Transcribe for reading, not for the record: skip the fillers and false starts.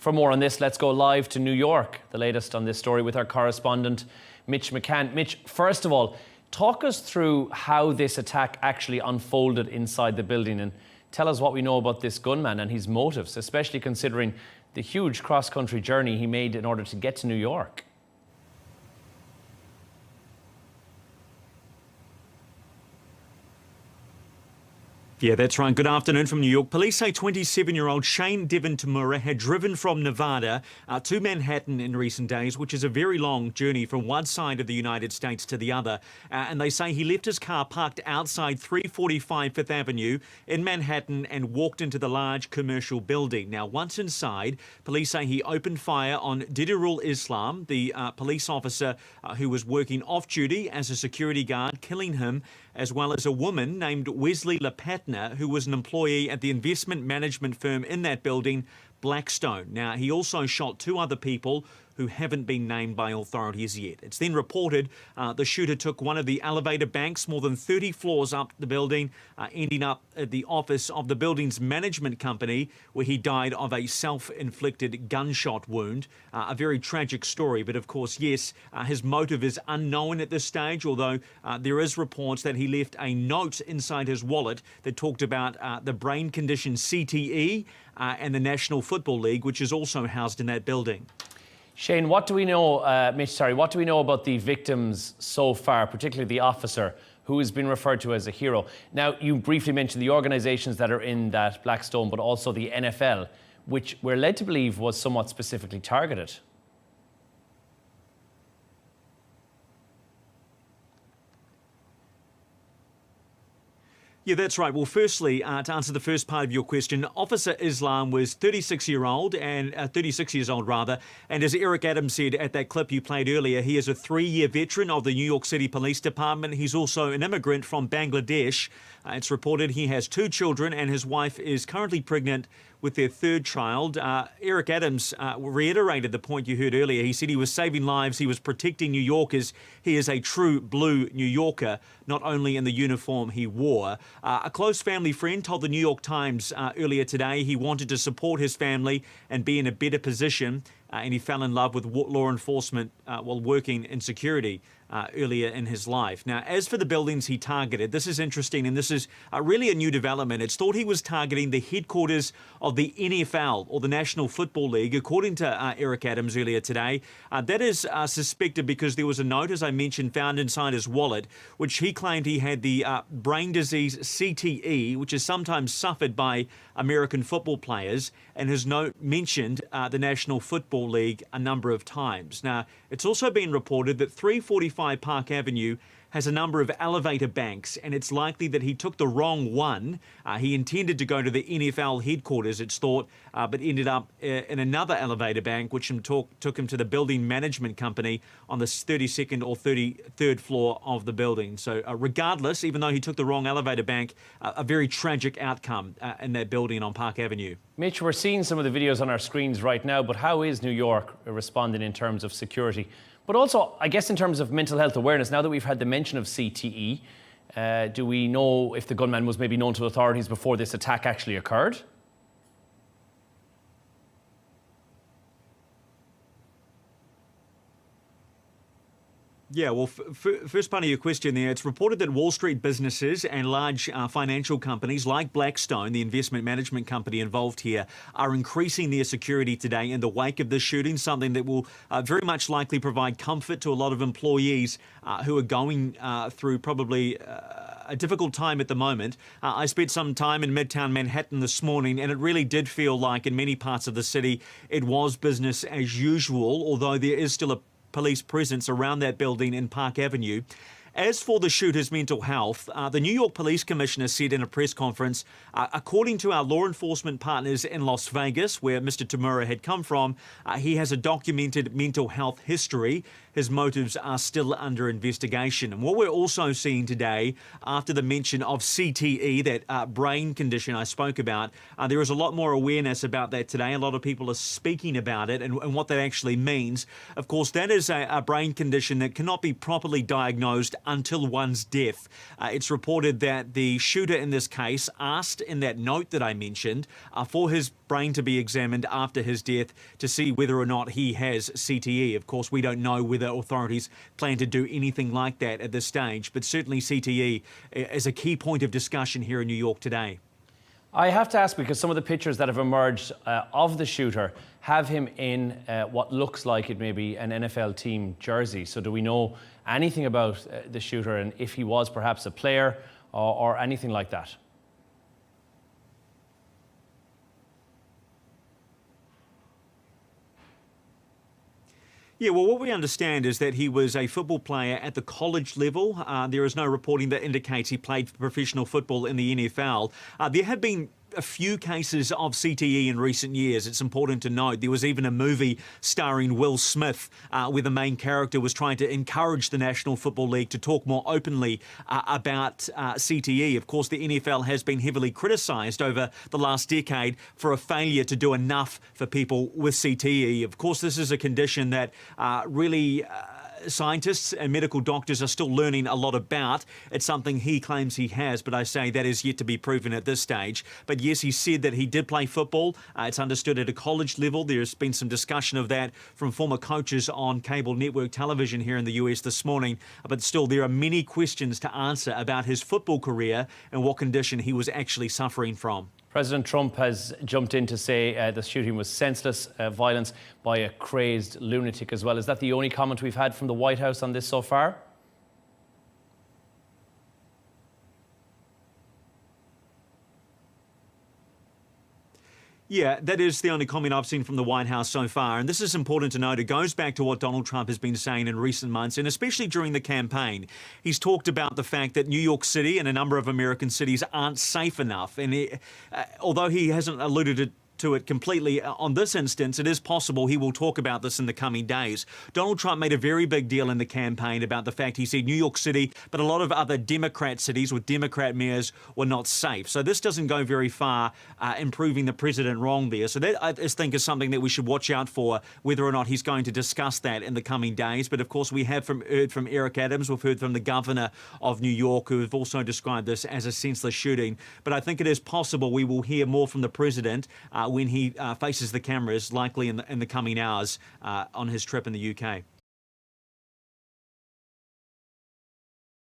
For more on this, let's go live to New York. The latest on this story with our correspondent, Mitch McCann. Mitch, first of all, talk us through how this attack actually unfolded inside the building and tell us what we know about this gunman and his motives, especially considering the huge cross-country journey he made in order to get to New York. Yeah, that's right. Good afternoon from New York. Police say 27-year-old Shane Devon Tamura had driven from Nevada to Manhattan in recent days, which is a very long journey from one side of the United States to the other. And they say he left his car parked outside 345 Fifth Avenue in Manhattan and walked into the large commercial building. Now, once inside, police say he opened fire on Didirul Islam, the police officer who was working off-duty as a security guard, killing him, as well as a woman named Wesley Lapatna, who was an employee at the investment management firm in that building, Blackstone. Now, he also shot two other people who haven't been named by authorities yet. It's then reported the shooter took one of the elevator banks more than 30 floors up the building, ending up at the office of the building's management company, where he died of a self-inflicted gunshot wound. A very tragic story, but of course, yes, his motive is unknown at this stage, although there is reports that he left a note inside his wallet that talked about the brain condition CTE and the National Football League, which is also housed in that building. Shane, what do we know, Mitch, what do we know about the victims so far, particularly the officer who has been referred to as a hero? Now, you briefly mentioned the organisations that are in that Blackstone, but also the NFL, which we're led to believe was somewhat specifically targeted. Yeah, that's right. Well, firstly, to answer the first part of your question, Officer Islam was 36 years old, and as Eric Adams said at that clip you played earlier, he is a 3-year veteran of the New York City Police Department. He's also an immigrant from Bangladesh. It's reported he has 2 children, and his wife is currently pregnant with their 3rd child. Eric Adams reiterated the point you heard earlier. He said he was saving lives, he was protecting New Yorkers. He is a true blue New Yorker, not only in the uniform he wore. A close family friend told the New York Times earlier today he wanted to support his family and be in a better position, and he fell in love with law enforcement while working in security earlier in his life. Now, as for the buildings he targeted, this is interesting, and this is really a new development. It's thought he was targeting the headquarters of the NFL, or the National Football League, according to Eric Adams earlier today. That is suspected because there was a note, as I mentioned, found inside his wallet, which he claimed he had the brain disease CTE, which is sometimes suffered by American football players, and his note mentioned the National Football League a number of times. Now, it's also been reported that 345 Park Avenue has a number of elevator banks, and it's likely that he took the wrong one. He intended to go to the NFL headquarters, it's thought, but ended up in another elevator bank, which took him to the building management company on the 32nd or 33rd floor of the building. So regardless, even though he took the wrong elevator bank, a very tragic outcome in that building on Park Avenue. Mitch, we're seeing some of the videos on our screens right now, but how is New York responding in terms of security? But also, I guess in terms of mental health awareness, now that we've had the mention of CTE, do we know if the gunman was maybe known to authorities before this attack actually occurred? Yeah, well, first part of your question there, it's reported that Wall Street businesses and large financial companies like Blackstone, the investment management company involved here, are increasing their security today in the wake of this shooting, something that will very much likely provide comfort to a lot of employees who are going through probably a difficult time at the moment. I spent some time in Midtown Manhattan this morning, and it really did feel like in many parts of the city it was business as usual, although there is still a police presence around that building in Park Avenue. As for the shooter's mental health, the New York Police Commissioner said in a press conference, according to our law enforcement partners in Las Vegas, where Mr. Tamura had come from, he has a documented mental health history. His motives are still under investigation. And what we're also seeing today, after the mention of CTE, that brain condition I spoke about, there is a lot more awareness about that today. A lot of people are speaking about it and what that actually means. Of course, that is a brain condition that cannot be properly diagnosed until one's death. It's reported that the shooter in this case asked in that note that I mentioned for his brain to be examined after his death to see whether or not he has CTE. Of course, we don't know whether authorities plan to do anything like that at this stage, but certainly CTE is a key point of discussion here in New York today. I have to ask, because some of the pictures that have emerged of the shooter have him in what looks like it may be an NFL team jersey. So do we know anything about the shooter and if he was perhaps a player or anything like that? Yeah, well, what we understand is that he was a football player at the college level. There is no reporting that indicates he played professional football in the NFL. There have been a few cases of CTE in recent years. It's important to note there was even a movie starring Will Smith where the main character was trying to encourage the National Football League to talk more openly about CTE. Of course, the NFL has been heavily criticised over the last decade for a failure to do enough for people with CTE. Of course, this is a condition that really scientists and medical doctors are still learning a lot about. It's something he claims he has, but I say that is yet to be proven at this stage. But yes, he said that he did play football. It's understood at a college level. There's been some discussion of that from former coaches on cable network television here in the US this morning. But still, there are many questions to answer about his football career and what condition he was actually suffering from. President Trump has jumped in to say the shooting was senseless violence by a crazed lunatic as well. Is that the only comment we've had from the White House on this so far? Yeah, that is the only comment I've seen from the White House so far. And this is important to note. It goes back to what Donald Trump has been saying in recent months, and especially during the campaign. He's talked about the fact that New York City and a number of American cities aren't safe enough. And although he hasn't alluded to it completely on this instance, it is possible he will talk about this in the coming days. Donald Trump made a very big deal in the campaign about the fact he said New York City, but a lot of other Democrat cities with Democrat mayors were not safe. So this doesn't go very far in proving the president wrong there. So that, I just think, is something that we should watch out for, whether or not he's going to discuss that in the coming days. But of course, we have heard from Eric Adams, we've heard from the governor of New York, who have also described this as a senseless shooting. But I think it is possible we will hear more from the president when he faces the cameras, likely in the coming hours on his trip in the UK.